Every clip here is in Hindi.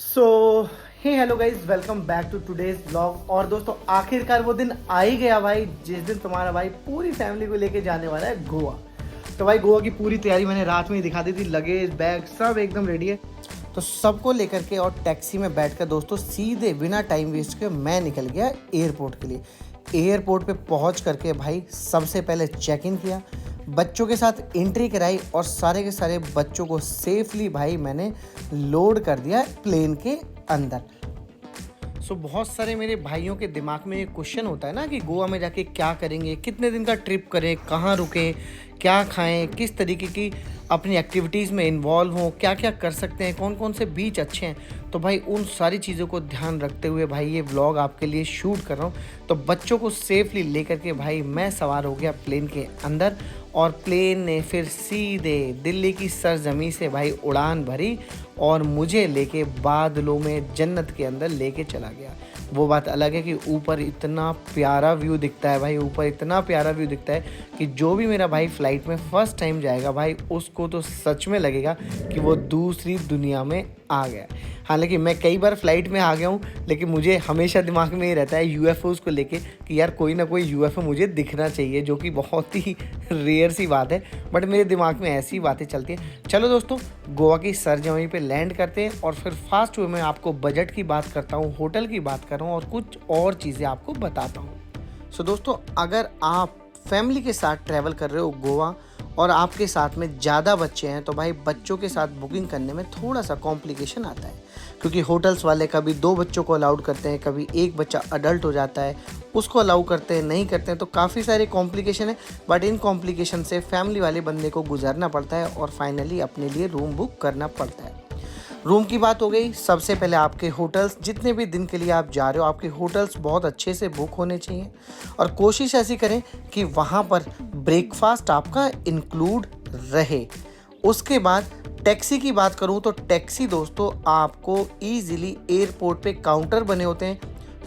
So hey hello guys, welcome back to today's blog. और दोस्तों, आखिरकार वो दिन आ ही गया भाई जिस दिन तुम्हारा भाई पूरी फैमिली को लेके जाने वाला है गोवा। तो भाई गोवा की पूरी तैयारी मैंने रात में ही दिखा दी थी, लगेज बैग सब एकदम रेडी है। तो सबको लेकर के और टैक्सी में बैठकर दोस्तों सीधे बिना टाइम वेस्ट के मैं निकल गया एयरपोर्ट के लिए। एयरपोर्ट पे पहुंच करके भाई सबसे पहले चेक इन किया, बच्चों के साथ एंट्री कराई और सारे के सारे बच्चों को सेफली भाई मैंने लोड कर दिया प्लेन के अंदर। बहुत सारे मेरे भाइयों के दिमाग में ये क्वेश्चन होता है ना कि गोवा में जाके क्या करेंगे, कितने दिन का ट्रिप करें, कहाँ रुकें, क्या खाएं, किस तरीके की अपनी एक्टिविटीज़ में इन्वॉल्व हों, क्या क्या कर सकते हैं, कौन कौन से बीच अच्छे हैं। तो भाई उन सारी चीज़ों को ध्यान रखते हुए भाई ये व्लॉग आपके लिए शूट कर रहा हूँ। तो बच्चों को सेफली लेकर के भाई मैं सवार हो गया प्लेन के अंदर और प्लेन ने फिर सीधे दिल्ली की सरजमी से भाई उड़ान भरी और मुझे लेके बादलों में जन्नत के अंदर लेके चला गया। वो बात अलग है कि ऊपर इतना प्यारा व्यू दिखता है भाई, ऊपर इतना प्यारा व्यू दिखता है कि जो भी मेरा भाई फ्लाइट में फर्स्ट टाइम जाएगा भाई उसको तो सच में लगेगा कि वो दूसरी दुनिया में आ गया। हालांकि मैं कई बार फ्लाइट में आ गया हूँ, लेकिन मुझे हमेशा दिमाग में ये रहता है यूएफओज़ को लेके कि यार कोई ना कोई यूएफओ मुझे दिखना चाहिए, जो कि बहुत ही रेयर सी बात है, बट मेरे दिमाग में ऐसी बातें चलती हैं। चलो दोस्तों, गोवा की सरजमी पे लैंड करते हैं और फिर फास्ट वे में आपको बजट की बात करता हूँ, होटल की बात कर रहा हूँ और कुछ और चीज़ें आपको बताता हूँ। सो दोस्तों, अगर आप फैमिली के साथ ट्रैवल कर रहे हो गोवा और आपके साथ में ज़्यादा बच्चे हैं तो भाई बच्चों के साथ बुकिंग करने में थोड़ा सा कॉम्प्लिकेशन आता है, क्योंकि होटल्स वाले कभी 2 बच्चों को अलाउड करते हैं, कभी 1 बच्चा अडल्ट हो जाता है उसको अलाउ करते हैं, नहीं करते हैं, तो काफ़ी सारे कॉम्प्लिकेशन है। बट इन कॉम्प्लिकेशन से फैमिली वाले बंदे को गुजरना पड़ता है और फाइनली अपने लिए रूम बुक करना पड़ता है। रूम की बात हो गई। सबसे पहले आपके होटल्स, जितने भी दिन के लिए आप जा रहे हो, आपके होटल्स बहुत अच्छे से बुक होने चाहिए और कोशिश ऐसी करें कि वहाँ पर ब्रेकफास्ट आपका इंक्लूड रहे। उसके बाद टैक्सी की बात करूँ तो टैक्सी दोस्तों आपको ईजिली एयरपोर्ट पे काउंटर बने होते हैं,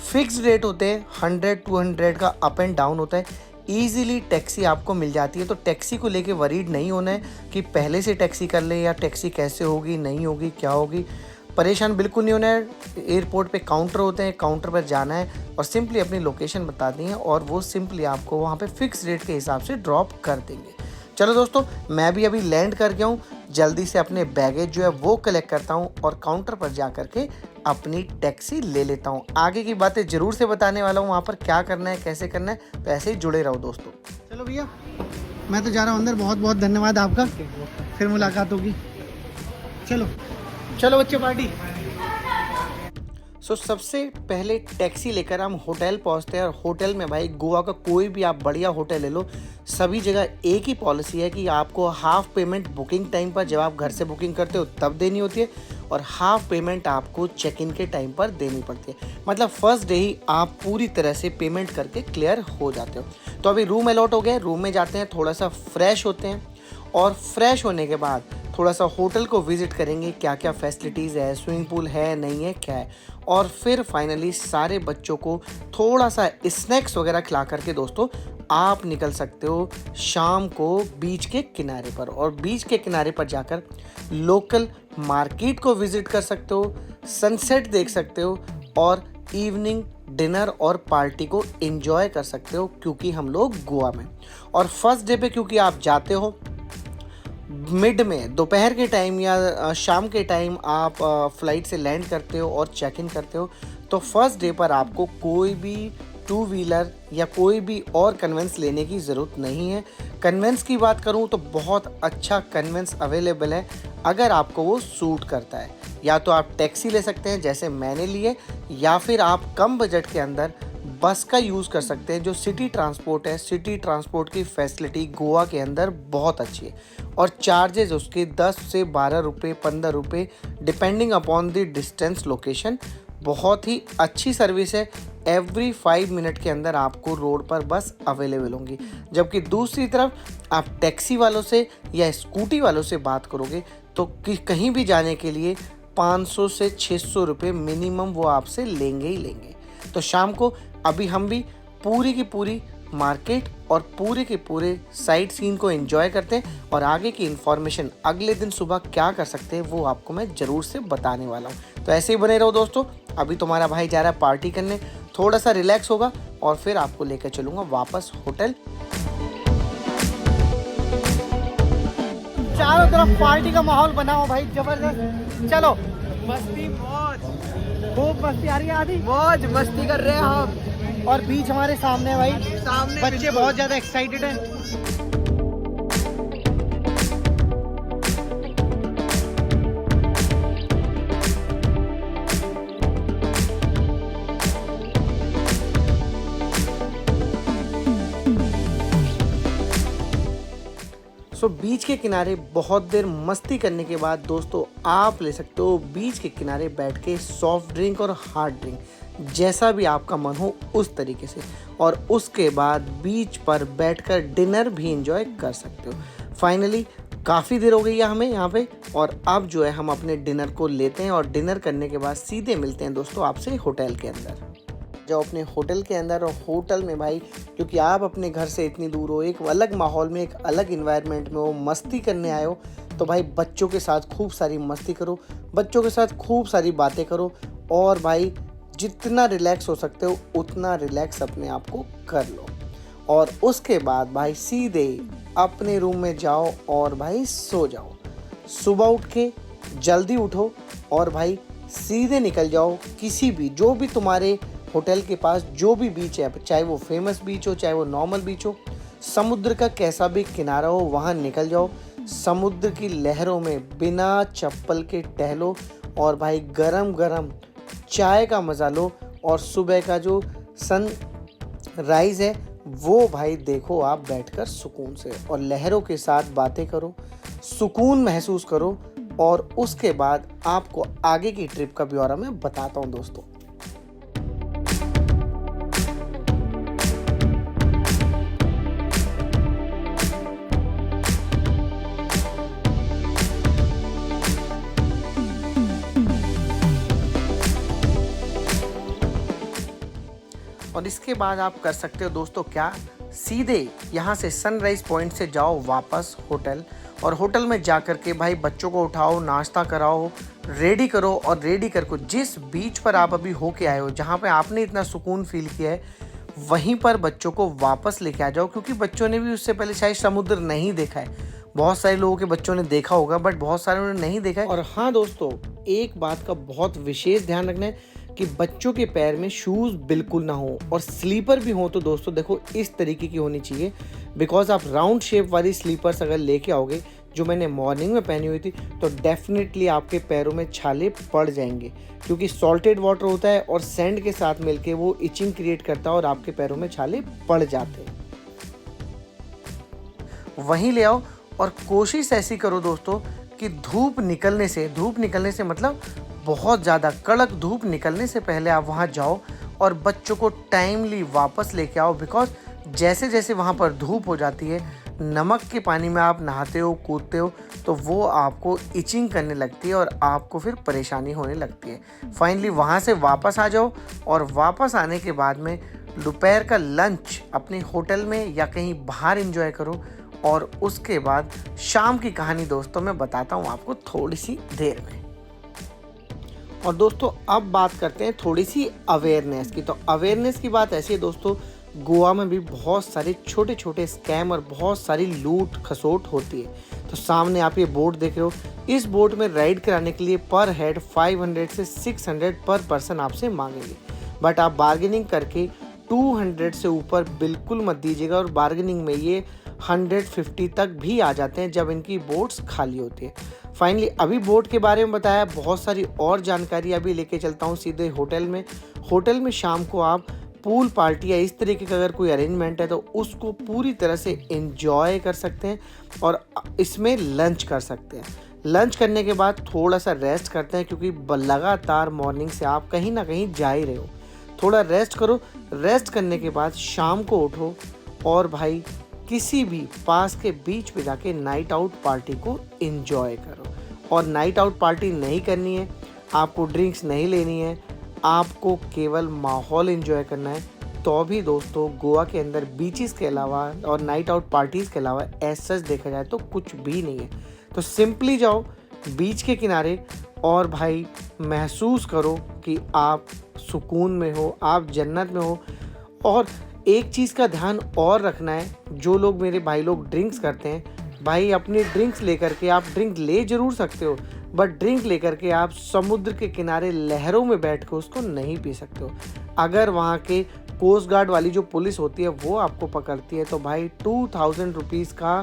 फिक्स्ड रेट होते हैं, 100-200 का अप एंड डाउन होता है। ईजिली टैक्सी आपको मिल जाती है, तो टैक्सी को लेके वरीड नहीं होना है कि पहले से टैक्सी कर ले या टैक्सी कैसे होगी, नहीं होगी, क्या होगी। परेशान बिल्कुल नहीं होना है। एयरपोर्ट पे काउंटर होते हैं, काउंटर पर जाना है और सिंपली अपनी लोकेशन बता दी है और वो सिंपली आपको वहाँ पे फिक्स रेट के हिसाब से ड्रॉप कर देंगे। चलो दोस्तों, मैं भी अभी लैंड कर गया हूँ, जल्दी से अपने बैगेज जो है वो कलेक्ट करता हूँ और काउंटर पर जा कर के अपनी टैक्सी ले लेता हूँ। आगे की बातें ज़रूर से बताने वाला हूँ, वहाँ पर क्या करना है, कैसे करना है, तो ऐसे ही जुड़े रहो दोस्तों। चलो भैया, मैं तो जा रहा हूँ अंदर। बहुत बहुत धन्यवाद आपका, फिर मुलाकात होगी। चलो चलो बच्चे, पार्टी। सबसे पहले टैक्सी लेकर हम होटल पहुंचते हैं और होटल में भाई गोवा का कोई भी आप बढ़िया होटल ले लो, सभी जगह एक ही पॉलिसी है कि आपको हाफ पेमेंट बुकिंग टाइम पर, जब आप घर से बुकिंग करते हो तब देनी होती है और हाफ पेमेंट आपको चेक इन के टाइम पर देनी पड़ती है। मतलब फर्स्ट डे ही आप पूरी तरह से पेमेंट करके क्लियर हो जाते हो। तो अभी रूम अलॉट हो गया, रूम में जाते हैं, थोड़ा सा फ्रेश होते हैं और फ्रेश होने के बाद थोड़ा सा होटल को विज़िट करेंगे, क्या क्या फैसिलिटीज़ है, स्विमिंग पूल है नहीं है, क्या है, और फिर फाइनली सारे बच्चों को थोड़ा सा स्नैक्स वगैरह खिला करके दोस्तों आप निकल सकते हो शाम को बीच के किनारे पर। और बीच के किनारे पर जाकर लोकल मार्केट को विज़िट कर सकते हो, सनसेट देख सकते हो और इवनिंग डिनर और पार्टी को एंजॉय कर सकते हो, क्योंकि हम लोग गोवा में। और फर्स्ट डे पे क्योंकि आप जाते हो मिड में, दोपहर के टाइम या शाम के टाइम आप फ्लाइट से लैंड करते हो और चेक इन करते हो, तो फर्स्ट डे पर आपको कोई भी 2 व्हीलर या कोई भी और कन्वेंस लेने की ज़रूरत नहीं है। कन्वेंस की बात करूं तो बहुत अच्छा कन्वेंस अवेलेबल है, अगर आपको वो सूट करता है। या तो आप टैक्सी ले सकते हैं जैसे मैंने लिए, या फिर आप कम बजट के अंदर बस का यूज़ कर सकते हैं, जो सिटी ट्रांसपोर्ट है। सिटी ट्रांसपोर्ट की फैसिलिटी गोवा के अंदर बहुत अच्छी है और चार्जेस उसके 10 से 12 रुपये, 15 रुपये depending upon the distance location. बहुत ही अच्छी सर्विस है। एवरी 5 मिनट के अंदर आपको रोड पर बस अवेलेबल होंगी। जबकि दूसरी तरफ आप टैक्सी वालों से या स्कूटी वालों से बात करोगे तो कहीं भी जाने के लिए 500 से 600 रुपये मिनिमम वो आपसे लेंगे ही लेंगे। तो शाम को अभी हम भी पूरी की पूरी मार्केट और पूरे के पूरे साइट सीन को एंजॉय करते हैं और आगे की इन्फॉर्मेशन अगले दिन सुबह क्या कर सकते हैं वो आपको मैं ज़रूर से बताने वाला हूँ। तो ऐसे ही बने रहो दोस्तों। अभी तुम्हारा भाई जा रहा है पार्टी करने, थोड़ा सा रिलैक्स होगा और फिर आपको लेकर चलूँगा वापस होटल। चारों तरफ पार्टी का माहौल बना हो भाई, जबरदस्त। चलो मस्ती मौज, खूब मस्ती आ रही है, आधी मौज मस्ती कर रहे हैं हम। और बीच हमारे सामने है भाई, सामने बच्चे बहुत ज़्यादा एक्साइटेड हैं। बीच के किनारे बहुत देर मस्ती करने के बाद दोस्तों आप ले सकते हो बीच के किनारे बैठ के सॉफ्ट ड्रिंक और हार्ड ड्रिंक, जैसा भी आपका मन हो उस तरीके से, और उसके बाद बीच पर बैठकर डिनर भी एंजॉय कर सकते हो। फाइनली काफ़ी देर हो गई है हमें यहाँ पे, और अब जो है हम अपने डिनर को लेते हैं और डिनर करने के बाद सीधे मिलते हैं दोस्तों आपसे होटल के अंदर। जाओ अपने होटल के अंदर, और होटल में भाई क्योंकि आप अपने घर से इतनी दूर हो, एक अलग माहौल में, एक अलग इन्वायरमेंट में हो, मस्ती करने आए हो, तो भाई बच्चों के साथ खूब सारी मस्ती करो, बच्चों के साथ खूब सारी बातें करो, और भाई जितना रिलैक्स हो सकते हो उतना रिलैक्स अपने आप को कर लो। और उसके बाद भाई सीधे अपने रूम में जाओ और भाई सो जाओ। सुबह उठ के जल्दी उठो और भाई सीधे निकल जाओ किसी भी, जो भी तुम्हारे होटल के पास जो भी बीच है, चाहे वो फेमस बीच हो चाहे वो नॉर्मल बीच हो, समुद्र का कैसा भी किनारा हो, वहाँ निकल जाओ। समुद्र की लहरों में बिना चप्पल के टहलो और भाई गरम गरम चाय का मज़ा लो, और सुबह का जो सन राइज है वो भाई देखो आप बैठकर सुकून से, और लहरों के साथ बातें करो, सुकून महसूस करो। और उसके बाद आपको आगे की ट्रिप का ब्यौरा मैं बताता हूँ दोस्तों। और इसके बाद आप कर सकते हो दोस्तों क्या, सीधे यहाँ से सनराइज पॉइंट से जाओ वापस होटल, और होटल में जा कर के भाई बच्चों को उठाओ, नाश्ता कराओ, रेडी करो, और रेडी करके जिस बीच पर आप अभी होके आए हो, जहाँ पे आपने इतना सुकून फील किया है, वहीं पर बच्चों को वापस लेके आ जाओ, क्योंकि बच्चों ने भी उससे पहले शायद समुद्र नहीं देखा है। बहुत सारे लोगों के बच्चों ने देखा होगा बट बहुत सारे ने नहीं देखा है। और हाँ दोस्तों, एक बात का बहुत विशेष ध्यान रखना है कि बच्चों के पैर में शूज़ बिल्कुल ना हो, और स्लीपर भी हो तो दोस्तों देखो इस तरीके की होनी चाहिए, बिकॉज आप राउंड शेप वाली स्लीपर्स अगर लेके आओगे, जो मैंने मॉर्निंग में पहनी हुई थी, तो डेफिनेटली आपके पैरों में छाले पड़ जाएंगे, क्योंकि सॉल्टेड वाटर होता है और सैंड के साथ मिलके वो इचिंग क्रिएट करता है और आपके पैरों में छाले पड़ जाते हैं। वहीं ले आओ, और कोशिश ऐसी करो दोस्तों कि धूप निकलने से मतलब बहुत ज़्यादा कड़क धूप निकलने से पहले आप वहाँ जाओ और बच्चों को टाइमली वापस लेके आओ, बिकॉज जैसे जैसे वहाँ पर धूप हो जाती है, नमक के पानी में आप नहाते हो, कूदते हो, तो वो आपको इचिंग करने लगती है और आपको फिर परेशानी होने लगती है। फाइनली वहाँ से वापस आ जाओ, और वापस आने के बाद में दोपहर का लंच अपने होटल में या कहीं बाहर एंजॉय करो, और उसके बाद शाम की कहानी दोस्तों मैं बताता हूँ आपको थोड़ी सी देर में। और दोस्तों अब बात करते हैं थोड़ी सी अवेयरनेस की। तो अवेयरनेस की बात ऐसी है दोस्तों, गोवा में भी बहुत सारे छोटे छोटे स्कैम और बहुत सारी लूट खसोट होती है। तो सामने आप ये बोर्ड देख रहे हो, इस बोर्ड में राइड कराने के लिए पर हेड 500 से 600 पर पर्सन आपसे मांगेंगे, बट आप बार्गेनिंग करके 200 से ऊपर बिल्कुल मत दीजिएगा, और बार्गेनिंग में ये 150 तक भी आ जाते हैं जब इनकी बोट्स खाली होती है। फाइनली अभी बोट के बारे में बताया, बहुत सारी और जानकारी अभी लेके चलता हूँ सीधे होटल में। होटल में शाम को आप पूल पार्टी या इस तरीके का अगर कोई अरेंजमेंट है तो उसको पूरी तरह से एंजॉय कर सकते हैं, और इसमें लंच कर सकते हैं। लंच करने के बाद थोड़ा सा रेस्ट करते हैं, क्योंकि लगातार मॉर्निंग से आप कहीं ना कहीं जा ही रहे हो। थोड़ा रेस्ट करो, रेस्ट करने के बाद शाम को उठो और भाई किसी भी पास के बीच पे जाके नाइट आउट पार्टी को एंजॉय करो। और नाइट आउट पार्टी नहीं करनी है, आपको ड्रिंक्स नहीं लेनी है, आपको केवल माहौल एंजॉय करना है। तो भी दोस्तों गोवा के अंदर बीचेस के अलावा और नाइट आउट पार्टीज़ के अलावा ऐसा देखा जाए तो कुछ भी नहीं है। तो सिंपली जाओ बीच के किनारे और भाई महसूस करो कि आप सुकून में हो, आप जन्नत में हो। और एक चीज़ का ध्यान और रखना है, जो लोग मेरे भाई लोग ड्रिंक्स करते हैं, भाई अपनी ड्रिंक्स लेकर के आप ड्रिंक ले ज़रूर सकते हो, बट ड्रिंक लेकर के आप समुद्र के किनारे लहरों में बैठ कर उसको नहीं पी सकते हो। अगर वहाँ के कोस्ट गार्ड वाली जो पुलिस होती है वो आपको पकड़ती है तो भाई 2000 रुपीज़ का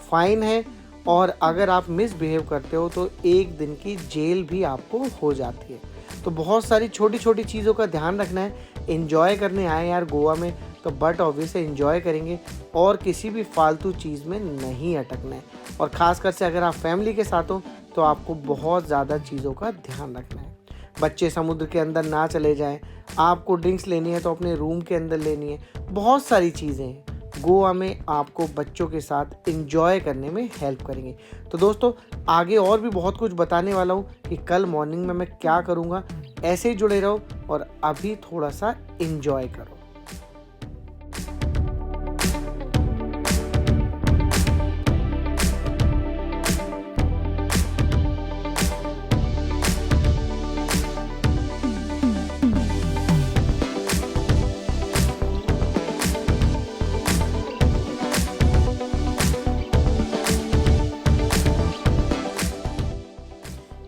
फ़ाइन है, और अगर आप मिसबिहेव करते हो तो 1 दिन की जेल भी आपको हो जाती है। तो बहुत सारी छोटी छोटी चीज़ों का ध्यान रखना है। एंजॉय करने आए यार गोवा में तो बट ऑब्वियसली एंजॉय करेंगे और किसी भी फालतू चीज़ में नहीं अटकना है। और ख़ासकर से अगर आप फैमिली के साथ हो तो आपको बहुत ज़्यादा चीज़ों का ध्यान रखना है। बच्चे समुद्र के अंदर ना चले जाएं, आपको ड्रिंक्स लेनी है तो अपने रूम के अंदर लेनी है। बहुत सारी चीज़ें हैं गोवा में आपको बच्चों के साथ एंजॉय करने में हेल्प करेंगे। तो दोस्तों आगे और भी बहुत कुछ बताने वाला हूँ कि कल मॉर्निंग में मैं क्या करूँगा। ऐसे ही जुड़े रहो और अभी थोड़ा सा एंजॉय करो।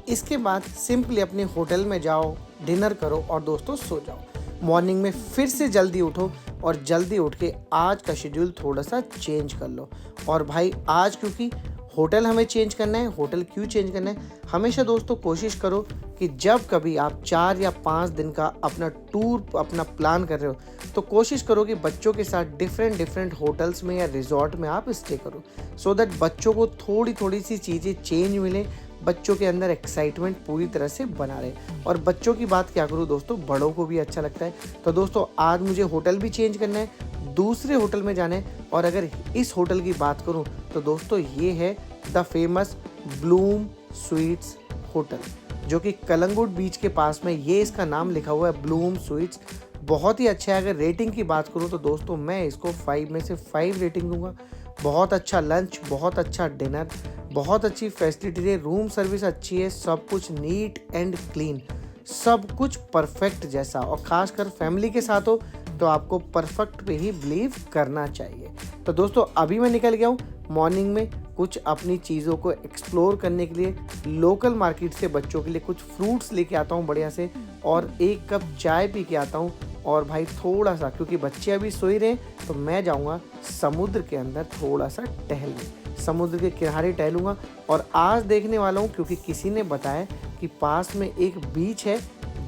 इसके बाद सिंपली अपने होटल में जाओ, डिनर करो और दोस्तों सो जाओ। मॉर्निंग में फिर से जल्दी उठो और जल्दी उठ के आज का शेड्यूल थोड़ा सा चेंज कर लो। और भाई आज क्योंकि होटल हमें चेंज करना है, होटल क्यों चेंज करना है, हमेशा दोस्तों कोशिश करो कि जब कभी आप 4 या 5 दिन का अपना टूर अपना प्लान कर रहे हो तो कोशिश करो कि बच्चों के साथ डिफरेंट होटल्स में या रिजॉर्ट में आप स्टे करो, सो दैट बच्चों को थोड़ी सी चीज़ें चेंज मिले, बच्चों के अंदर एक्साइटमेंट पूरी तरह से बना रहे। और बच्चों की बात क्या करूँ दोस्तों, बड़ों को भी अच्छा लगता है। तो दोस्तों आज मुझे होटल भी चेंज करना है, दूसरे होटल में जाना है। और अगर इस होटल की बात करूँ तो दोस्तों ये है the famous Bloom sweets hotel, जो कि कलंगुट बीच के पास में ये इसका नाम लिखा हुआ है ब्लूम स्वीट्स। बहुत ही अच्छा है। अगर रेटिंग की बात करूँ तो दोस्तों मैं इसको 5 में से 5 रेटिंग दूंगा। बहुत अच्छा लंच, बहुत अच्छा डिनर, बहुत अच्छी फैसिलिटी है, रूम सर्विस अच्छी है, सब कुछ नीट एंड क्लीन, सब कुछ परफेक्ट जैसा। और ख़ासकर फैमिली के साथ हो तो आपको परफेक्ट पे ही बिलीव करना चाहिए। तो दोस्तों अभी मैं निकल गया हूँ मॉर्निंग में कुछ अपनी चीज़ों को एक्सप्लोर करने के लिए। लोकल मार्केट से बच्चों के लिए कुछ फ्रूट्स लेके आता हूँ बढ़िया से, और 1 कप चाय पी के आता हूँ। और भाई थोड़ा सा, क्योंकि बच्चे अभी सो ही रहे हैं, तो मैं जाऊँगा समुद्र के अंदर थोड़ा सा टहलने, समुद्र के किनारे टहलूँगा। और आज देखने वाला हूँ क्योंकि किसी ने बताया कि पास में एक बीच है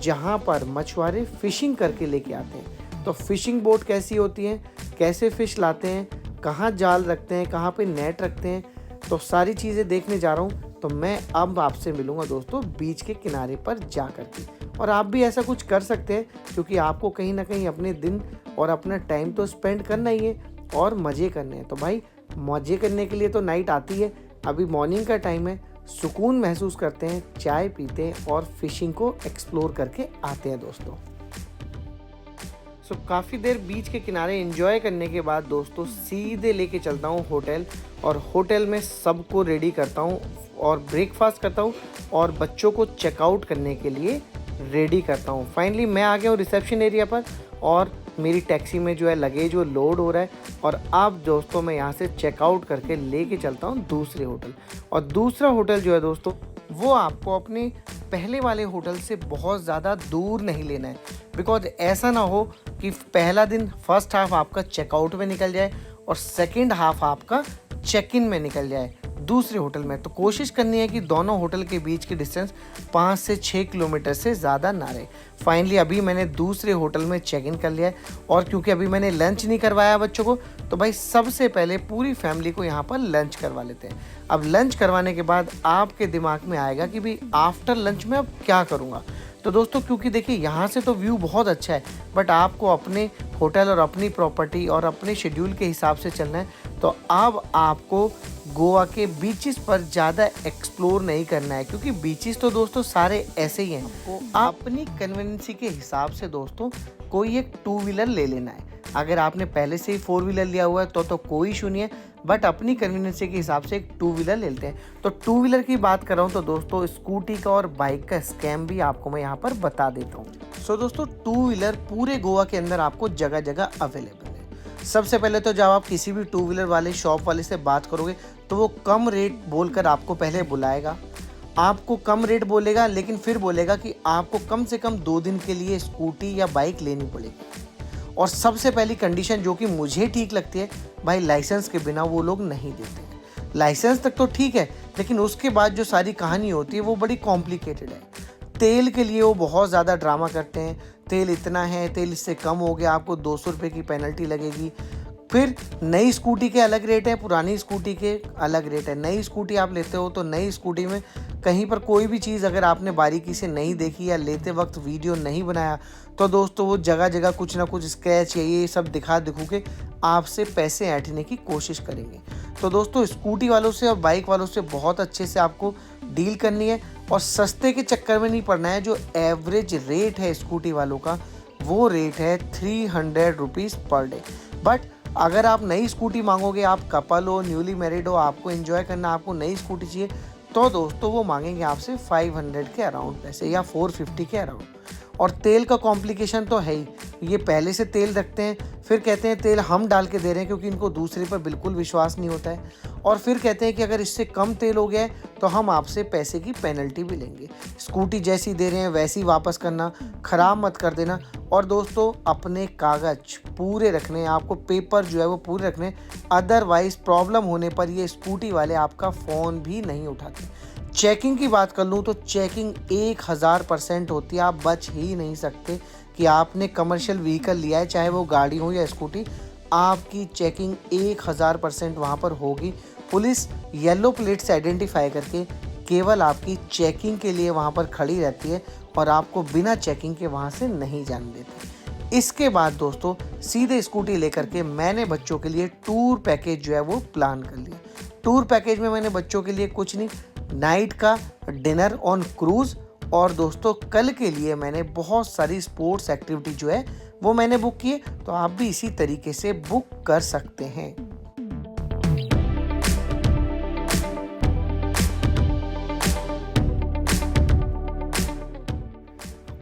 जहाँ पर मछुआरे फिशिंग करके लेके आते हैं। तो फिशिंग बोट कैसी होती है, कैसे फ़िश लाते हैं, कहाँ जाल रखते हैं, कहाँ पे नेट रखते हैं, तो सारी चीज़ें देखने जा रहा हूँ। तो मैं अब आपसे मिलूँगा दोस्तों बीच के किनारे पर जा कर के। और आप भी ऐसा कुछ कर सकते हैं, क्योंकि आपको कहीं ना कहीं अपने दिन और अपना टाइम तो स्पेंड करना ही है और मज़े करने हैं। तो भाई मज़े करने के लिए तो नाइट आती है, अभी मॉर्निंग का टाइम है, सुकून महसूस करते हैं, चाय पीते हैं और फिशिंग को एक्सप्लोर करके आते हैं दोस्तों। काफ़ी देर बीच के किनारे एंजॉय करने के बाद दोस्तों सीधे लेके चलता हूँ होटल, और होटल में सबको रेडी करता हूँ और ब्रेकफास्ट करता हूँ और बच्चों को चेकआउट करने के लिए रेडी करता हूँ। फाइनली मैं आ गया हूँ रिसेप्शन एरिया पर, और मेरी टैक्सी में जो है लगेज वो लोड हो रहा है। और अब दोस्तों मैं यहाँ से चेकआउट करके लेके चलता हूँ दूसरे होटल। और दूसरा होटल जो है दोस्तों वो आपको अपने पहले वाले होटल से बहुत ज़्यादा दूर नहीं लेना है, बिकॉज ऐसा ना हो कि पहला दिन फर्स्ट हाफ आपका चेकआउट में निकल जाए और सेकंड हाफ आपका चेक इन में निकल जाए दूसरे होटल में। तो कोशिश करनी है कि दोनों होटल के बीच की डिस्टेंस 5 से 6 किलोमीटर से ज़्यादा ना रहे। फाइनली अभी मैंने दूसरे होटल में चेक इन कर लिया है, और क्योंकि अभी मैंने लंच नहीं करवाया बच्चों को, तो भाई सबसे पहले पूरी फैमिली को यहाँ पर लंच करवा लेते हैं। अब लंच करवाने के बाद आपके दिमाग में आएगा कि भाई आफ्टर लंच में अब क्या करूँगा। तो दोस्तों क्योंकि देखिए यहाँ से तो व्यू बहुत अच्छा है, बट आपको अपने होटल और अपनी प्रॉपर्टी और अपने शेड्यूल के हिसाब से चलना है। तो अब आपको गोवा के बीचेस पर ज़्यादा एक्सप्लोर नहीं करना है, क्योंकि बीचेस तो दोस्तों सारे ऐसे ही हैं। आपको अपनी कन्वीनियंस के हिसाब से दोस्तों कोई एक 2 व्हीलर ले लेना है। अगर आपने पहले से ही 4 व्हीलर लिया हुआ है तो कोई इशू नहीं है, बट अपनी कन्वीनियंस के हिसाब से एक 2 व्हीलर ले लेते हैं। तो 2 व्हीलर की बात कर रहा हूँ तो दोस्तों स्कूटी का और बाइक का स्कैम भी आपको मैं यहाँ पर बता देता हूँ। सो दोस्तों 2 व्हीलर पूरे गोवा के अंदर आपको जगह जगह अवेलेबल है। सबसे पहले तो जब आप किसी भी 2 व्हीलर वाले शॉप वाले से बात करोगे तो वो कम रेट बोलकर आपको पहले बुलाएगा, आपको कम रेट बोलेगा, लेकिन फिर बोलेगा कि आपको कम से कम 2 दिन के लिए स्कूटी या बाइक लेनी पड़ेगी। और सबसे पहली कंडीशन जो कि मुझे ठीक लगती है, भाई लाइसेंस के बिना वो लोग नहीं देते हैं। लाइसेंस तक तो ठीक है, लेकिन उसके बाद जो सारी कहानी होती है वो बड़ी कॉम्प्लिकेटेड है। तेल के लिए वो बहुत ज़्यादा ड्रामा करते हैं, तेल इतना है, तेल इससे कम हो गया, आपको 200 रुपये की पेनल्टी लगेगी। फिर नई स्कूटी के अलग रेट है, पुरानी स्कूटी के अलग रेट है। नई स्कूटी आप लेते हो तो नई स्कूटी में कहीं पर कोई भी चीज़ अगर आपने बारीकी से नहीं देखी या लेते वक्त वीडियो नहीं बनाया तो दोस्तों वो जगह जगह कुछ ना कुछ स्क्रैच या ये सब दिखा के आपसे पैसे ऐंठने की कोशिश करेंगे। तो दोस्तों स्कूटी वालों से और बाइक वालों से बहुत अच्छे से आपको डील करनी है और सस्ते के चक्कर में नहीं पड़ना है। जो एवरेज रेट है स्कूटी वालों का वो रेट है 300 रुपीज़ पर डे। बट अगर आप नई स्कूटी मांगोगे, आप कपल हो, न्यूली मैरिड हो, आपको एंजॉय करना, आपको नई स्कूटी चाहिए, तो दोस्तों वो मांगेंगे आपसे 500 के अराउंड पैसे या 450 के अराउंड। और तेल का कॉम्प्लिकेशन तो है ही, ये पहले से तेल रखते हैं, फिर कहते हैं तेल हम डाल के दे रहे हैं क्योंकि इनको दूसरे पर बिल्कुल विश्वास नहीं होता है, और फिर कहते हैं कि अगर इससे कम तेल हो गया है तो हम आपसे पैसे की पेनल्टी भी लेंगे। स्कूटी जैसी दे रहे हैं वैसी वापस करना, ख़राब मत कर देना। और दोस्तों अपने कागज पूरे रखने हैं, आपको पेपर जो है वो पूरे रखने हैं, अदरवाइज़ प्रॉब्लम होने पर ये स्कूटी वाले आपका फ़ोन भी नहीं उठाते। चेकिंग की बात कर लूँ तो चेकिंग 1000% होती है, आप बच ही नहीं सकते कि आपने कमर्शियल व्हीकल लिया है, चाहे वो गाड़ी हो या स्कूटी, आपकी चेकिंग 1000% वहाँ पर होगी। पुलिस येलो प्लेट से आइडेंटिफाई करके केवल आपकी चेकिंग के लिए वहाँ पर खड़ी रहती है और आपको बिना चेकिंग के वहाँ से नहीं जाने देती। इसके बाद दोस्तों सीधे स्कूटी लेकर के मैंने बच्चों के लिए टूर पैकेज जो है वो प्लान कर लिया। टूर पैकेज में मैंने बच्चों के लिए कुछ नहीं, नाइट का डिनर ऑन क्रूज़, और दोस्तों कल के लिए मैंने बहुत सारी स्पोर्ट्स एक्टिविटी जो है वो मैंने बुक किए, तो आप भी इसी तरीके से बुक कर सकते हैं।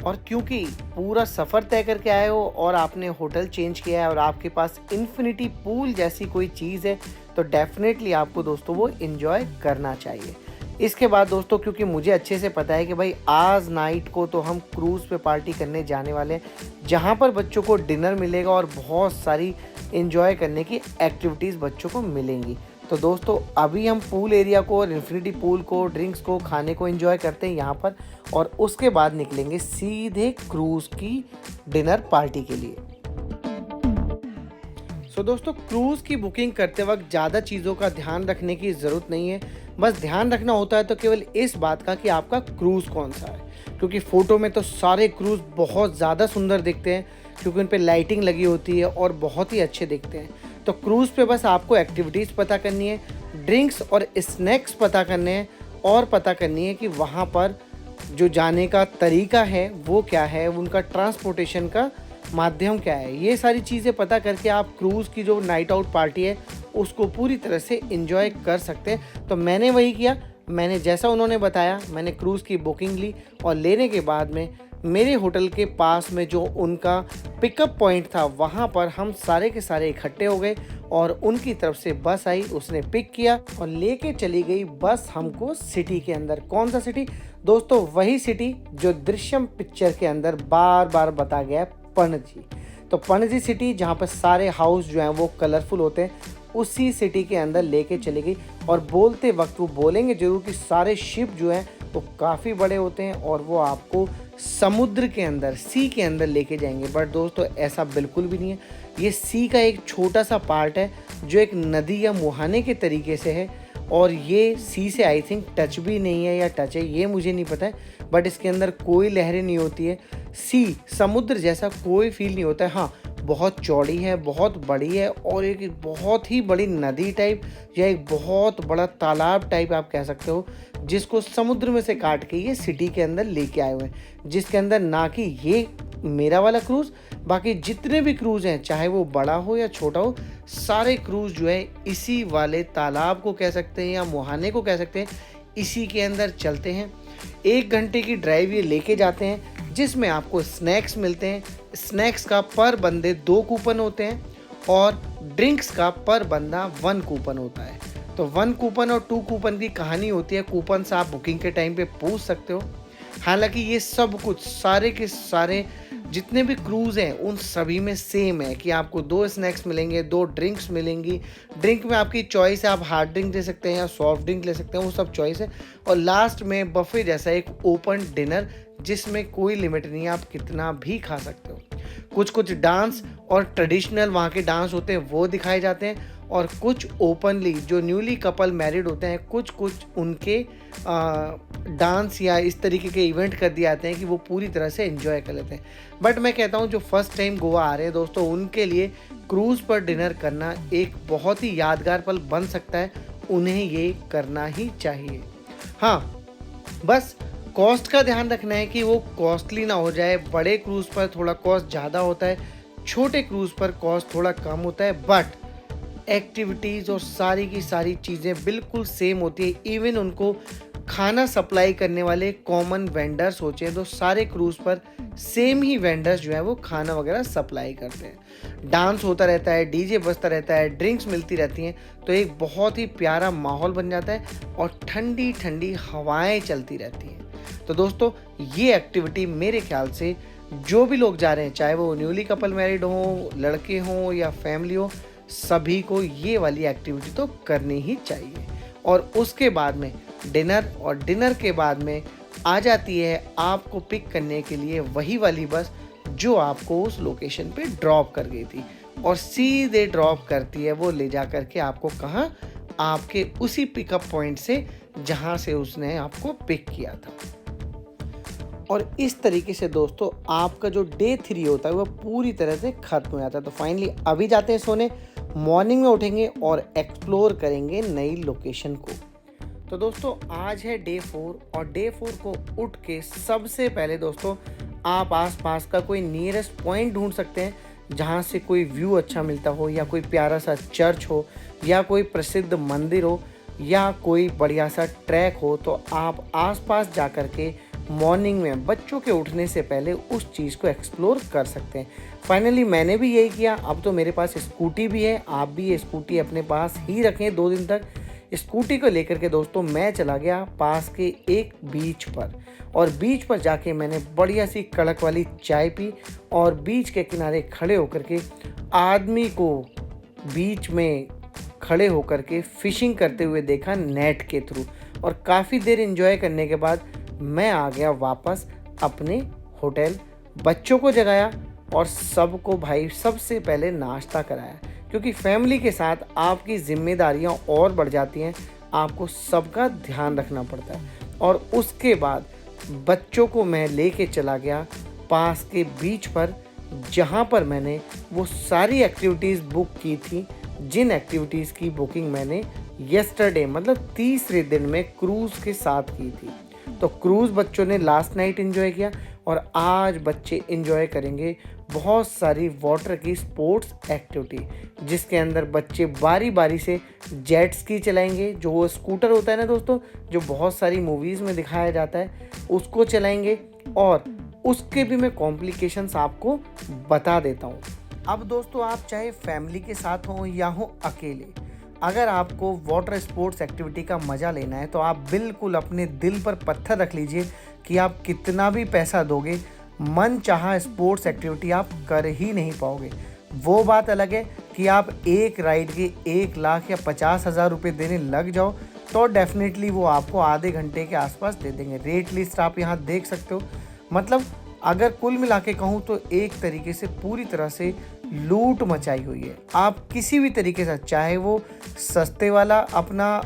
और क्योंकि पूरा सफ़र तय करके आए हो और आपने होटल चेंज किया है और आपके पास इन्फिनिटी पूल जैसी कोई चीज़ है, तो डेफिनेटली आपको दोस्तों वो एंजॉय करना चाहिए। इसके बाद दोस्तों क्योंकि मुझे अच्छे से पता है कि भाई आज नाइट को तो हम क्रूज़ पे पार्टी करने जाने वाले हैं, जहाँ पर बच्चों को डिनर मिलेगा और बहुत सारी एंजॉय करने की एक्टिविटीज़ बच्चों को मिलेंगी। तो दोस्तों अभी हम पूल एरिया को और इन्फिनिटी पूल को, ड्रिंक्स को, खाने को एंजॉय करते हैं यहाँ पर, और उसके बाद निकलेंगे सीधे क्रूज़ की डिनर पार्टी के लिए। सो दोस्तों क्रूज़ की बुकिंग करते वक्त ज़्यादा चीज़ों का ध्यान रखने की ज़रूरत नहीं है, बस ध्यान रखना होता है तो केवल इस बात का कि आपका क्रूज़ कौन सा है। क्योंकि फ़ोटो में तो सारे क्रूज़ बहुत ज़्यादा सुंदर दिखते हैं क्योंकि उन पर लाइटिंग लगी होती है और बहुत ही अच्छे दिखते हैं। तो क्रूज़ पे बस आपको एक्टिविटीज़ पता करनी है, ड्रिंक्स और स्नैक्स पता करने हैं, और पता करनी है कि वहाँ पर जो जाने का तरीका है वो क्या है, उनका ट्रांसपोर्टेशन का माध्यम क्या है। ये सारी चीज़ें पता करके आप क्रूज़ की जो नाइट आउट पार्टी है उसको पूरी तरह से एंजॉय कर सकते हैं। तो मैंने वही किया, मैंने जैसा उन्होंने बताया मैंने क्रूज़ की बुकिंग ली, और लेने के बाद में मेरे होटल के पास में जो उनका पिकअप पॉइंट था वहाँ पर हम सारे के सारे इकट्ठे हो गए और उनकी तरफ से बस आई, उसने पिक किया और लेके चली गई बस हमको सिटी के अंदर। कौन सा सिटी दोस्तों? वही सिटी जो दृश्यम पिक्चर के अंदर बार बार बताया गया है, पणजी। तो पणजी सिटी जहाँ पर सारे हाउस जो हैं वो कलरफुल होते हैं, उसी सिटी के अंदर लेके चली गई। और बोलते वक्त वो बोलेंगे जरूर कि सारे शिप जो हैं वो काफ़ी बड़े होते हैं और वो आपको समुद्र के अंदर, सी के अंदर लेके जाएंगे। बट दोस्तों ऐसा बिल्कुल भी नहीं है, ये सी का एक छोटा सा पार्ट है जो एक नदी या मुहाने के तरीके से है, और ये सी से आई थिंक टच भी नहीं है या टच है ये मुझे नहीं पता है, बट इसके अंदर कोई लहरें नहीं होती है। सी समुद्र जैसा कोई फील नहीं होता है। हाँ बहुत चौड़ी है, बहुत बड़ी है, और एक बहुत ही बड़ी नदी टाइप या एक बहुत बड़ा तालाब टाइप आप कह सकते हो, जिसको समुद्र में से काट के ये सिटी के अंदर लेके आए हुए हैं, जिसके अंदर ना कि ये मेरा वाला क्रूज़, बाकी जितने भी क्रूज़ हैं चाहे वो बड़ा हो या छोटा हो, सारे क्रूज़ जो है इसी वाले तालाब को कह सकते हैं या मुहाने को कह सकते हैं, इसी के अंदर चलते हैं। 1 घंटे की ड्राइव ये लेके जाते हैं, जिसमें आपको स्नैक्स मिलते हैं। स्नैक्स का पर बंदे 2 कूपन होते हैं और ड्रिंक्स का पर बंदा 1 कूपन होता है। तो 1 कूपन और 2 कूपन की कहानी होती है। कूपन से आप बुकिंग के टाइम पे पूछ सकते हो। हालांकि ये सब कुछ सारे के सारे जितने भी क्रूज़ हैं उन सभी में सेम है कि आपको 2 स्नैक्स मिलेंगे, 2 ड्रिंक्स मिलेंगी। ड्रिंक में आपकी चॉइस है, आप हार्ड ड्रिंक ले सकते हैं या सॉफ्ट ड्रिंक ले सकते हैं, वो सब चॉइस है। और लास्ट में बफे जैसा एक ओपन डिनर, जिसमें कोई लिमिट नहीं है, आप कितना भी खा सकते हो। कुछ कुछ डांस और ट्रेडिशनल वहाँ के डांस होते हैं वो दिखाए जाते हैं, और कुछ ओपनली जो न्यूली कपल मैरिड होते हैं कुछ उनके डांस या इस तरीके के इवेंट कर दिए जाते हैं कि वो पूरी तरह से एंजॉय कर लेते हैं। बट मैं कहता हूँ जो फर्स्ट टाइम गोवा आ रहे हैं दोस्तों, उनके लिए क्रूज़ पर डिनर करना एक बहुत ही यादगार पल बन सकता है। उन्हें ये करना ही चाहिए। हाँ, बस कॉस्ट का ध्यान रखना है कि वो कॉस्टली ना हो जाए। बड़े क्रूज़ पर थोड़ा कॉस्ट ज़्यादा होता है, छोटे क्रूज़ पर कॉस्ट थोड़ा कम होता है, बट एक्टिविटीज़ और सारी की सारी चीज़ें बिल्कुल सेम होती है। इवन उनको खाना सप्लाई करने वाले कॉमन वेंडर्स होते हैं, तो सारे क्रूज़ पर सेम ही वेंडर्स जो है वो खाना वगैरह सप्लाई करते हैं। डांस होता रहता है, डीजे बजता रहता है, ड्रिंक्स मिलती रहती हैं, तो एक बहुत ही प्यारा माहौल बन जाता है और ठंडी ठंडी हवाएं चलती रहती हैं। तो दोस्तों ये एक्टिविटी मेरे ख्याल से जो भी लोग जा रहे हैं, चाहे वो न्यूली कपल मैरिड हो, लड़के हों या फैमिली हो, सभी को ये वाली एक्टिविटी तो करनी ही चाहिए। और उसके बाद में डिनर, और डिनर के बाद में आ जाती है आपको पिक करने के लिए वही वाली बस जो आपको उस लोकेशन पे ड्रॉप कर गई थी, और सीधे ड्रॉप करती है वो ले जा करके आपको कहाँ, आपके उसी पिकअप पॉइंट से जहाँ से उसने आपको पिक किया था। और इस तरीके से दोस्तों आपका जो डे 3 होता है वो पूरी तरह से ख़त्म हो जाता है। तो फाइनली अभी जाते हैं सोने, मॉर्निंग में उठेंगे और एक्सप्लोर करेंगे नई लोकेशन को। तो दोस्तों आज है डे 4, और डे 4 को उठ के सबसे पहले दोस्तों आप आसपास का कोई नियरेस्ट पॉइंट ढूंढ सकते हैं जहां से कोई व्यू अच्छा मिलता हो, या कोई प्यारा सा चर्च हो, या कोई प्रसिद्ध मंदिर हो, या कोई बढ़िया सा ट्रैक हो। तो आप आसपास जा कर के मॉर्निंग में बच्चों के उठने से पहले उस चीज़ को एक्सप्लोर कर सकते हैं। फाइनली मैंने भी यही किया। अब तो मेरे पास स्कूटी भी है, आप भी ये स्कूटी अपने पास ही रखें 2 दिन तक। स्कूटी को लेकर के दोस्तों मैं चला गया पास के एक बीच पर, और बीच पर जाके मैंने बढ़िया सी कड़क वाली चाय पी, और बीच के किनारे खड़े होकर के आदमी को बीच में खड़े होकर के फिशिंग करते हुए देखा नेट के थ्रू, और काफ़ी देर एंजॉय करने के बाद मैं आ गया वापस अपने होटल। बच्चों को जगाया और सबको भाई सबसे पहले नाश्ता कराया, क्योंकि फैमिली के साथ आपकी जिम्मेदारियां और बढ़ जाती हैं, आपको सबका ध्यान रखना पड़ता है। और उसके बाद बच्चों को मैं लेके चला गया पास के बीच पर, जहां पर मैंने वो सारी एक्टिविटीज़ बुक की थी जिन एक्टिविटीज़ की बुकिंग मैंने यस्टरडे मतलब तीसरे दिन में क्रूज़ के साथ की थी। तो क्रूज़ बच्चों ने लास्ट नाइट एंजॉय किया, और आज बच्चे एंजॉय करेंगे बहुत सारी वाटर की स्पोर्ट्स एक्टिविटी, जिसके अंदर बच्चे बारी बारी से जेट स्की चलाएंगे, जो वो स्कूटर होता है ना दोस्तों, जो बहुत सारी मूवीज़ में दिखाया जाता है, उसको चलाएंगे। और उसके भी मैं कॉम्प्लिकेशंस आपको बता देता हूँ। अब दोस्तों आप चाहे फैमिली के साथ हों या हो अकेले, अगर आपको वाटर स्पोर्ट्स एक्टिविटी का मज़ा लेना है तो आप बिल्कुल अपने दिल पर पत्थर रख लीजिए कि आप कितना भी पैसा दोगे, मन चाहा स्पोर्ट्स एक्टिविटी आप कर ही नहीं पाओगे। वो बात अलग है कि आप एक राइड के 1 लाख या 50,000 रुपये देने लग जाओ तो डेफिनेटली वो आपको आधे घंटे के आसपास दे देंगे। रेट लिस्ट आप यहाँ देख सकते हो। मतलब अगर कुल मिला के कहूँ तो एक तरीके से पूरी तरह से लूट मचाई हुई है। आप किसी भी तरीके से, चाहे वो सस्ते वाला अपना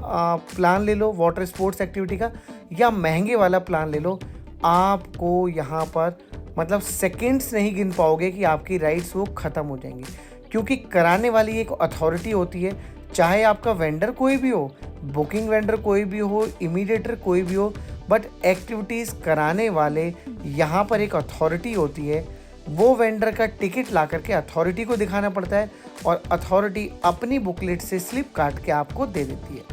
प्लान ले लो वाटर स्पोर्ट्स एक्टिविटी का, या महंगे वाला प्लान ले लो, आपको यहाँ पर मतलब सेकंड्स नहीं गिन पाओगे कि आपकी राइड्स वो ख़त्म हो जाएंगी, क्योंकि कराने वाली एक अथॉरिटी होती है। चाहे आपका वेंडर कोई भी हो, बुकिंग वेंडर कोई भी हो, इमीडिएटर कोई भी हो, बट एक्टिविटीज़ कराने वाले यहाँ पर एक अथॉरिटी होती है वो वेंडर का टिकट ला करके अथॉरिटी को दिखाना पड़ता है और अथॉरिटी अपनी बुकलेट से स्लिप काट के आपको दे देती है।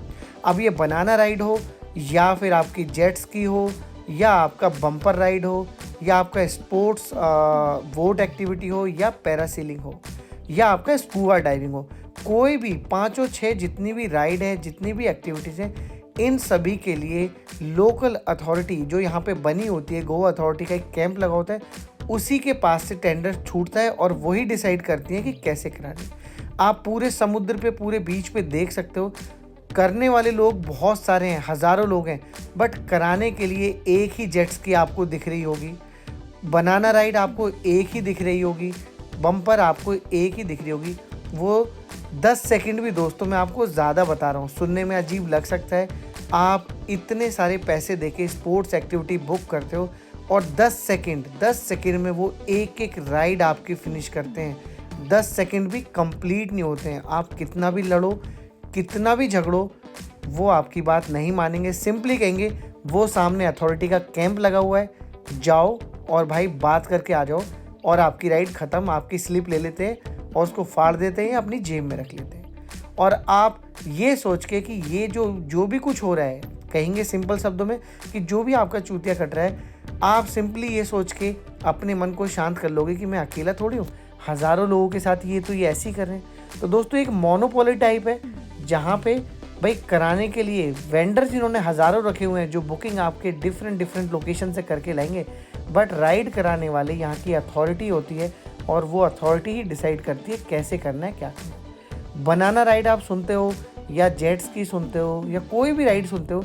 अब ये बनाना राइड हो या फिर आपकी जेट स्की हो या आपका बम्पर राइड हो या आपका स्पोर्ट्स बोट एक्टिविटी हो या पैरासीलिंग हो या आपका स्कूबा डाइविंग हो, कोई भी 5 और 6 जितनी भी राइड है, जितनी भी एक्टिविटीज़ हैं, इन सभी के लिए लोकल अथॉरिटी जो यहाँ पे बनी होती है, गोवा अथॉरिटी का एक कैंप लगा होता है, उसी के पास से टेंडर छूटता है और वही डिसाइड करती है कि कैसे करानी। आप पूरे समुद्र पे, पूरे बीच पे देख सकते हो, करने वाले लोग बहुत सारे हैं, हज़ारों लोग हैं, बट कराने के लिए एक ही जेट स्की आपको दिख रही होगी, बनाना राइड आपको एक ही दिख रही होगी, बम्पर आपको एक ही दिख रही होगी। वो 10 सेकंड भी दोस्तों मैं आपको ज़्यादा बता रहा हूँ, सुनने में अजीब लग सकता है। आप इतने सारे पैसे देके स्पोर्ट्स एक्टिविटी बुक करते हो और 10 सेकंड में वो एक एक राइड आपकी फिनिश करते हैं। 10 सेकंड भी कंप्लीट नहीं होते हैं। आप कितना भी लड़ो, कितना भी झगड़ो, वो आपकी बात नहीं मानेंगे। सिंपली कहेंगे वो सामने अथॉरिटी का कैंप लगा हुआ है, जाओ और भाई बात करके आ जाओ, और आपकी राइड ख़त्म। आपकी स्लिप ले लेते हैं और उसको फाड़ देते हैं, अपनी जेब में रख लेते हैं। और आप ये सोच के कि ये जो भी कुछ हो रहा है, कहेंगे सिंपल शब्दों में कि जो भी आपका चूतिया कट रहा है, आप सिंपली ये सोच के अपने मन को शांत कर लोगे कि मैं अकेला थोड़ी हूँ, हज़ारों लोगों के साथ ये ऐसे ही कर रहे हैं। तो दोस्तों एक मोनोपोली टाइप है जहाँ पे भाई कराने के लिए वेंडर जिन्होंने हज़ारों रखे हुए हैं, जो बुकिंग आपके डिफरेंट लोकेशन से करके लाएंगे, बट राइड कराने वाले यहाँ की अथॉरिटी होती है और वो अथॉरिटी ही डिसाइड करती है कैसे करना है, क्या करना है। बनाना राइड आप सुनते हो या जेट स्की सुनते हो या कोई भी राइड सुनते हो,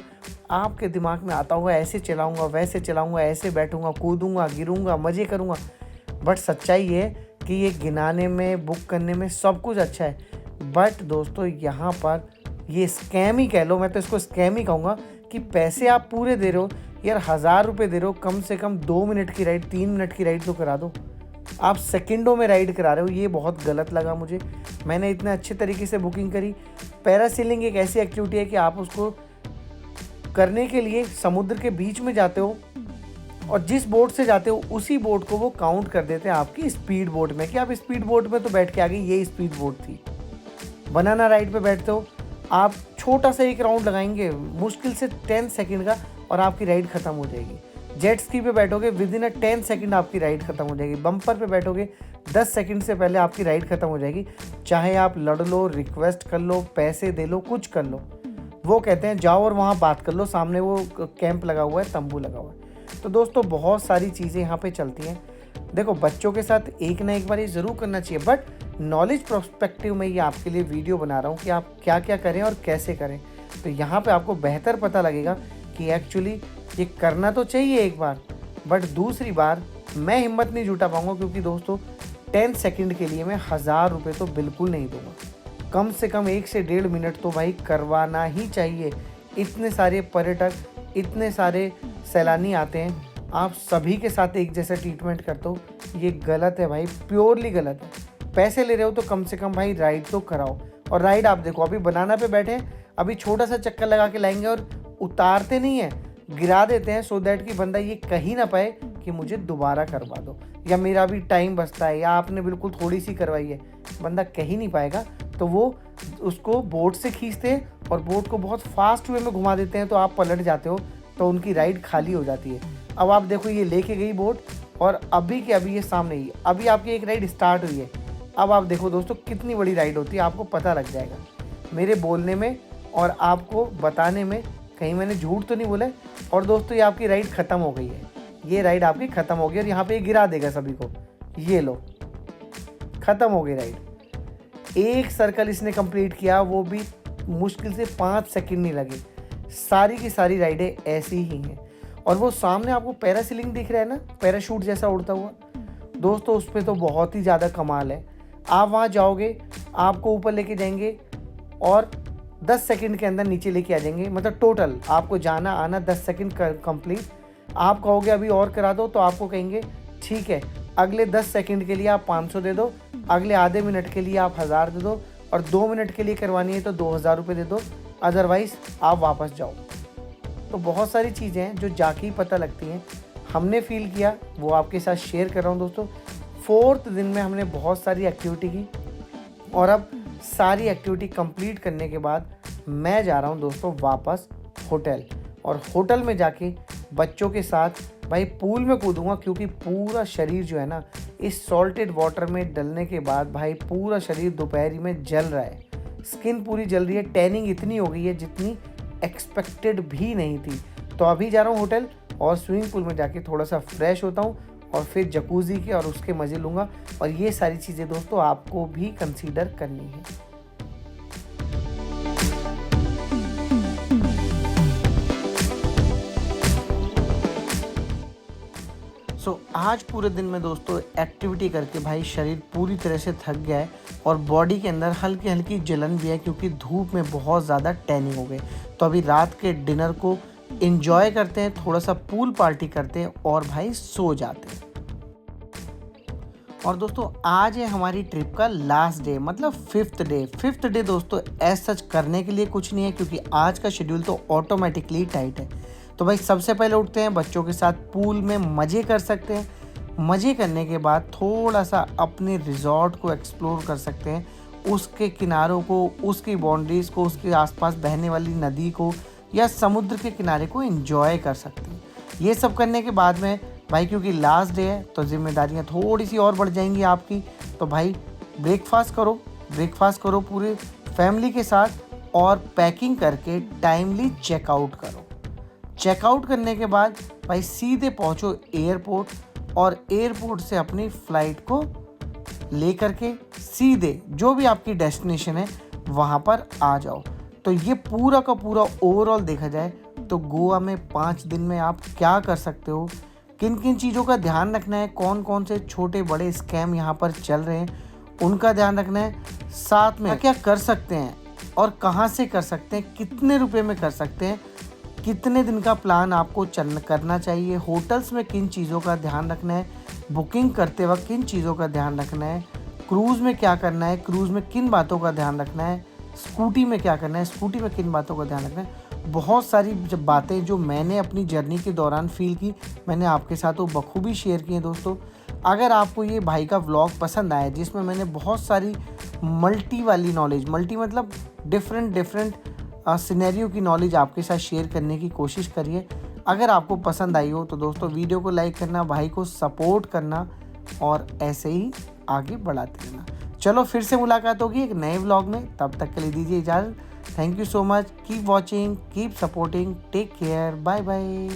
आपके दिमाग में आता होगा ऐसे चलाऊंगा, वैसे चलाऊंगा, ऐसे बैठूंगा, कूदूंगा, गिरूंगा, मज़े करूंगा। बट सच्चाई ये है कि ये गिनाने में, बुक करने में सब कुछ अच्छा है, बट दोस्तों यहाँ पर ये स्कैम ही कह लो, मैं तो इसको स्कैम ही कहूँगा कि पैसे आप पूरे दे रहे हो यार, 1000 रुपये दे रहे हो, कम से कम 2 मिनट की राइड, 3 मिनट की राइड तो करा दो। आप सेकंडों में राइड करा रहे हो, ये बहुत गलत लगा मुझे। मैंने इतने अच्छे तरीके से बुकिंग करी। पैरासीलिंग एक ऐसी एक्टिविटी है कि आप उसको करने के लिए समुद्र के बीच में जाते हो और जिस बोट से जाते हो उसी बोट को वो काउंट कर देते हैं आपकी स्पीड बोट में, कि आप स्पीड बोट में तो बैठ के आ गए, ये स्पीड बोट थी। बनाना राइड पे बैठते हो, आप छोटा सा एक राउंड लगाएंगे, मुश्किल से 10 सेकंड का, और आपकी राइड ख़त्म हो जाएगी। जेट स्की पे बैठोगे, विद इन 10 सेकंड आपकी राइड ख़त्म हो जाएगी। बम्पर पे बैठोगे, 10 सेकंड से पहले आपकी राइड ख़त्म हो जाएगी। चाहे आप लड़ लो, रिक्वेस्ट कर लो, पैसे दे लो, कुछ कर लो, वो कहते हैं जाओ और वहाँ बात कर लो, सामने वो कैंप लगा हुआ है, तंबू लगा हुआ है। तो दोस्तों बहुत सारी चीज़ें यहाँ पे चलती हैं। देखो बच्चों के साथ एक ना एक बार ये ज़रूर करना चाहिए, बट नॉलेज प्रोस्पेक्टिव में ये आपके लिए वीडियो बना रहा हूँ कि आप क्या क्या करें और कैसे करें। तो यहाँ पे आपको बेहतर पता लगेगा कि एक्चुअली ये करना तो चाहिए एक बार, बट दूसरी बार मैं हिम्मत नहीं जुटा पाऊँगा, क्योंकि दोस्तों 10 सेकंड के लिए मैं 1000 रुपये तो बिल्कुल नहीं दूंगा। कम से कम 1 से 1.5 मिनट तो भाई करवाना ही चाहिए। इतने सारे पर्यटक, इतने सारे सैलानी आते हैं, आप सभी के साथ एक जैसा ट्रीटमेंट करते हो, ये गलत है भाई, प्योरली गलत है। पैसे ले रहे हो तो कम से कम भाई राइड तो कराओ। और राइड आप देखो, अभी बनाना पे बैठे, अभी छोटा सा चक्कर लगा के लाएंगे और उतारते नहीं हैं, गिरा देते हैं, सो दैट कि बंदा ये कही ना पाए कि मुझे दोबारा करवा दो, या मेरा भी टाइम बचता है, या आपने बिल्कुल थोड़ी सी करवाई है, बंदा कह ही नहीं पाएगा। तो वो उसको बोट से खींचते हैं और बोट को बहुत फास्ट वे में घुमा देते हैं, तो आप पलट जाते हो, तो उनकी राइड खाली हो जाती है। अब आप देखो, ये लेके गई बोट और अभी के अभी ये सामने ही, अभी आपकी एक राइड स्टार्ट हुई है। अब आप देखो दोस्तों कितनी बड़ी राइड होती है, आपको पता लग जाएगा मेरे बोलने में और आपको बताने में, कहीं मैंने झूठ तो नहीं बोला। और दोस्तों ये आपकी राइड ख़त्म हो गई है, ये राइड आपकी ख़त्म हो गई और यहाँ पे गिरा देगा सभी को, ये लो ख़त्म हो गई राइड। एक सर्कल इसने कंप्लीट किया, वो भी मुश्किल से 5 सेकंड नहीं लगे। सारी की सारी राइडें ऐसी ही हैं। और वो सामने आपको पैरासीलिंग दिख रहा है ना, पैराशूट जैसा उड़ता हुआ, दोस्तों उस पर तो बहुत ही ज़्यादा कमाल है। आप वहाँ जाओगे, आपको ऊपर लेके जाएंगे और 10 सेकंड के अंदर नीचे लेके आ जाएंगे, मतलब टोटल आपको जाना आना 10 सेकंड कंप्लीट। आप कहोगे अभी और करा दो, तो आपको कहेंगे ठीक है, अगले 10 सेकंड के लिए आप 500 दे दो, अगले आधे मिनट के लिए आप 1000 दे दो, और 2 मिनट के लिए करवानी है तो 2000 रुपये दे दो, अदरवाइज़ आप वापस जाओ। तो बहुत सारी चीज़ें हैं जो जाके ही पता लगती हैं। हमने फील किया, वो आपके साथ शेयर कर रहा हूँ दोस्तों। 4th दिन में हमने बहुत सारी एक्टिविटी की और अब सारी एक्टिविटी कंप्लीट करने के बाद मैं जा रहा हूँ दोस्तों वापस होटल, और होटल में जाके बच्चों के साथ भाई पूल में कूदूंगा, क्योंकि पूरा शरीर जो है ना इस सॉल्टेड वाटर में डलने के बाद भाई पूरा शरीर दोपहरी में जल रहा है, स्किन पूरी जल रही है, टैनिंग इतनी हो गई है जितनी एक्सपेक्टेड भी नहीं थी। तो अभी जा रहा हूँ होटल और स्विमिंग पूल में जाके थोड़ा सा फ्रेश होता हूँ और फिर जकूज़ी के और उसके मज़े लूँगा। और ये सारी चीज़ें दोस्तों आपको भी कंसीडर करनी है। आज पूरे दिन में दोस्तों एक्टिविटी करके भाई शरीर पूरी तरह से थक गया है और बॉडी के अंदर हल्की हल्की जलन भी है, क्योंकि धूप में बहुत ज़्यादा टैनिंग हो गई। तो अभी रात के डिनर को एंजॉय करते हैं, थोड़ा सा पूल पार्टी करते हैं और भाई सो जाते हैं। और दोस्तों आज है हमारी ट्रिप का लास्ट डे, मतलब 5th डे दोस्तों एज सच करने के लिए कुछ नहीं है, क्योंकि आज का शेड्यूल तो ऑटोमेटिकली टाइट है। तो भाई सबसे पहले उठते हैं, बच्चों के साथ पूल में मज़े कर सकते हैं, मज़े करने के बाद थोड़ा सा अपने रिजॉर्ट को एक्सप्लोर कर सकते हैं, उसके किनारों को, उसकी बाउंड्रीज़ को, उसके आसपास बहने वाली नदी को या समुद्र के किनारे को एंजॉय कर सकते हैं। ये सब करने के बाद में भाई क्योंकि लास्ट डे है तो जिम्मेदारियां थोड़ी सी और बढ़ जाएंगी आपकी। तो भाई ब्रेकफास्ट करो पूरे फैमिली के साथ और पैकिंग करके टाइमली चेकआउट करो। चेकआउट करने के बाद भाई सीधे पहुंचो एयरपोर्ट और एयरपोर्ट से अपनी फ़्लाइट को लेकर के सीधे जो भी आपकी डेस्टिनेशन है वहाँ पर आ जाओ। तो ये पूरा का पूरा ओवरऑल देखा जाए तो गोवा में 5 दिन में आप क्या कर सकते हो, किन किन चीज़ों का ध्यान रखना है, कौन कौन से छोटे बड़े स्कैम यहाँ पर चल रहे हैं उनका ध्यान रखना है, साथ में क्या कर सकते हैं और कहाँ से कर सकते हैं, कितने रुपए में कर सकते हैं, कितने दिन का प्लान आपको करना चाहिए, होटल्स में किन चीज़ों का ध्यान रखना है, बुकिंग करते वक्त किन चीज़ों का ध्यान रखना है, क्रूज़ में क्या करना है, क्रूज़ में किन बातों का ध्यान रखना है, स्कूटी में क्या करना है, स्कूटी में किन बातों का ध्यान रखना है। बहुत सारी बातें जो मैंने अपनी जर्नी के दौरान फील की मैंने आपके साथ वो बखूबी शेयर की हैं दोस्तों। अगर आपको ये भाई का व्लॉग पसंद आया जिसमें मैंने बहुत सारी मल्टी मतलब डिफरेंट सिनेरियो की नॉलेज आपके साथ शेयर करने की कोशिश करिए। अगर आपको पसंद आई हो तो दोस्तों वीडियो को लाइक करना, भाई को सपोर्ट करना और ऐसे ही आगे बढ़ाते रहना। चलो फिर से मुलाकात होगी एक नए व्लॉग में, तब तक के लिए दीजिए इजाज़त। Thank you so much, keep watching, keep supporting, take care, bye bye.